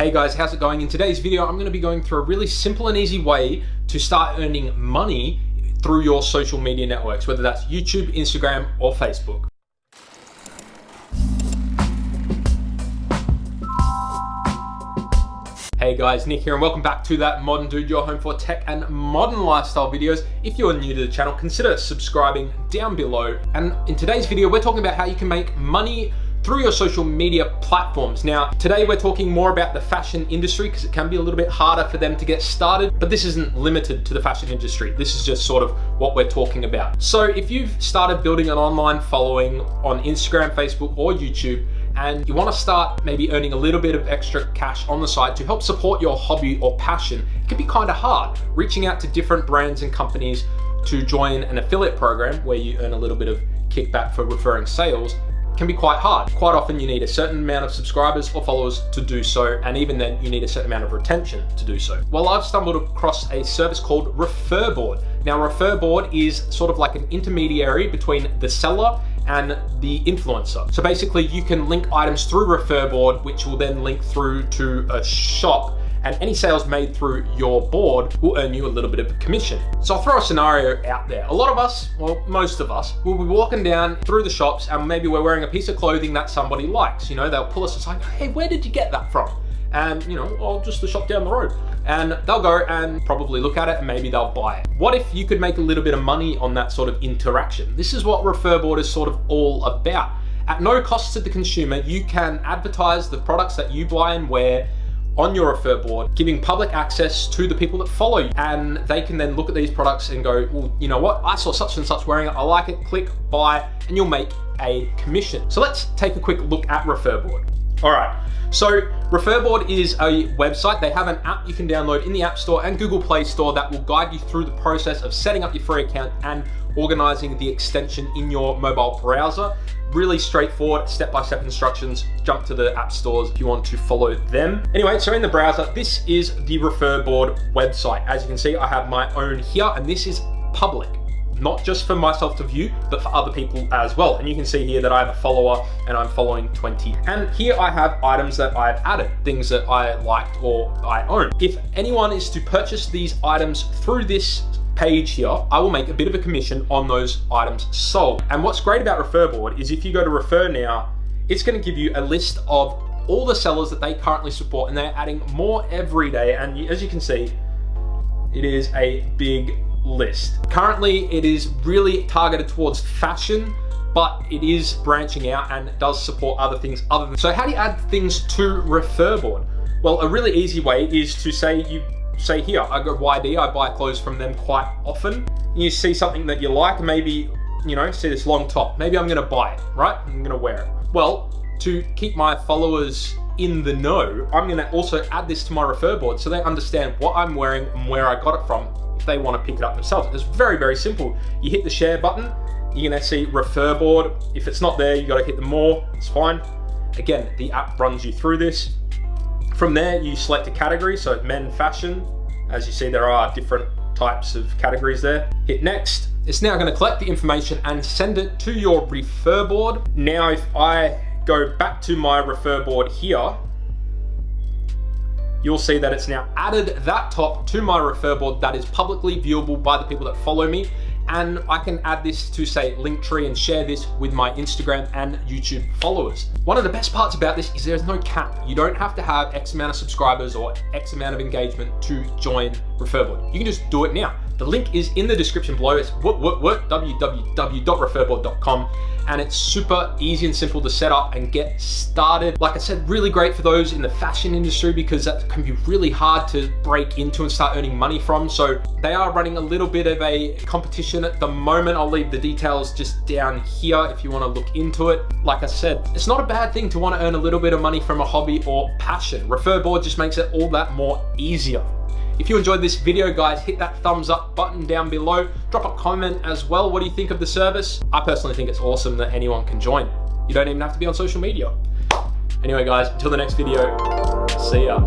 Hey guys, how's it going? In today's video, I'm going to be going through a really simple and easy way to start earning money through your social media networks, whether that's YouTube, Instagram, or Facebook. Hey guys, Nick here and welcome back to That Modern Dude, your home for tech and modern lifestyle videos. If you're new to the channel, consider subscribing down below. And in today's video, we're talking about how you can make money through your social media platforms. Now, today we're talking more about the fashion industry because it can be a little bit harder for them to get started, but this isn't limited to the fashion industry. This is just sort of what we're talking about. So if you've started building an online following on Instagram, Facebook, or YouTube, and you want to start maybe earning a little bit of extra cash on the side to help support your hobby or passion, it can be kind of hard reaching out to different brands and companies to join an affiliate program where you earn a little bit of kickback for referring sales. Can be quite hard. Quite often you need a certain amount of subscribers or followers to do so, and even then you need a certain amount of retention to do so. Well, I've stumbled across a service called Referboard. Now, Referboard is sort of like an intermediary between the seller and the influencer. So basically you can link items through Referboard, which will then link through to a shop, and any sales made through your board will earn you a little bit of a commission. So I'll throw a scenario out there. A lot of us, well, most of us, will be walking down through the shops and maybe we're wearing a piece of clothing that somebody likes. You know, they'll pull us aside, hey, where did you get that from? And you know, well, just the shop down the road. And they'll go and probably look at it and maybe they'll buy it. What if you could make a little bit of money on that sort of interaction? This is what Referboard is sort of all about. At no cost to the consumer, you can advertise the products that you buy and wear on your Referboard, giving public access to the people that follow you. And they can then look at these products and go, well, you know what? I saw such and such wearing it. I like it, click buy, and you'll make a commission. So let's take a quick look at Referboard. All right, so Referboard is a website. They have an app you can download in the App Store and Google Play Store that will guide you through the process of setting up your free account and organizing the extension in your mobile browser. Really straightforward, step-by-step instructions. Jump to the app stores if you want to follow them. Anyway, so in the browser, this is the Referboard website. As you can see, I have my own here, and this is public. Not just for myself to view, but for other people as well. And you can see here that I have a follower and I'm following 20. And here I have items that I've added, things that I liked or I own. If anyone is to purchase these items through this page here, I will make a bit of a commission on those items sold. And what's great about Referboard is if you go to refer now, it's going to give you a list of all the sellers that they currently support, and they're adding more every day. And as you can see, it is a big list. Currently, it is really targeted towards fashion, but it is branching out and does support other things other than. So how do you add things to Referboard? Well, a really easy way is to say here, I go YD, I buy clothes from them quite often. You see something that you like, maybe, you know, see this long top. Maybe I'm gonna buy it, right? I'm gonna wear it. Well, to keep my followers in the know, I'm gonna also add this to my Referboard so they understand what I'm wearing and where I got it from if they wanna pick it up themselves. It's very, very simple. You hit the share button, you're gonna see Referboard. If it's not there, you gotta hit the more, it's fine. Again, the app runs you through this. From there, you select a category, so men fashion. As you see, there are different types of categories there. Hit next. It's now gonna collect the information and send it to your Referboard. Now, if I go back to my Referboard here, you'll see that it's now added that top to my Referboard that is publicly viewable by the people that follow me. And I can add this to say Linktree and share this with my Instagram and YouTube followers. One of the best parts about this is there's no cap. You don't have to have X amount of subscribers or X amount of engagement to join Referboard. You can just do it now. The link is in the description below. It's www.referboard.com, and it's super easy and simple to set up and get started. Like I said, really great for those in the fashion industry because that can be really hard to break into and start earning money from. So they are running a little bit of a competition at the moment. I'll leave the details just down here if you want to look into it. Like I said, it's not a bad thing to want to earn a little bit of money from a hobby or passion. Referboard just makes it all that more easier. If you enjoyed this video, guys, hit that thumbs up button down below. Drop a comment as well. What do you think of the service? I personally think it's awesome that anyone can join. You don't even have to be on social media. Anyway, guys, until the next video, see ya.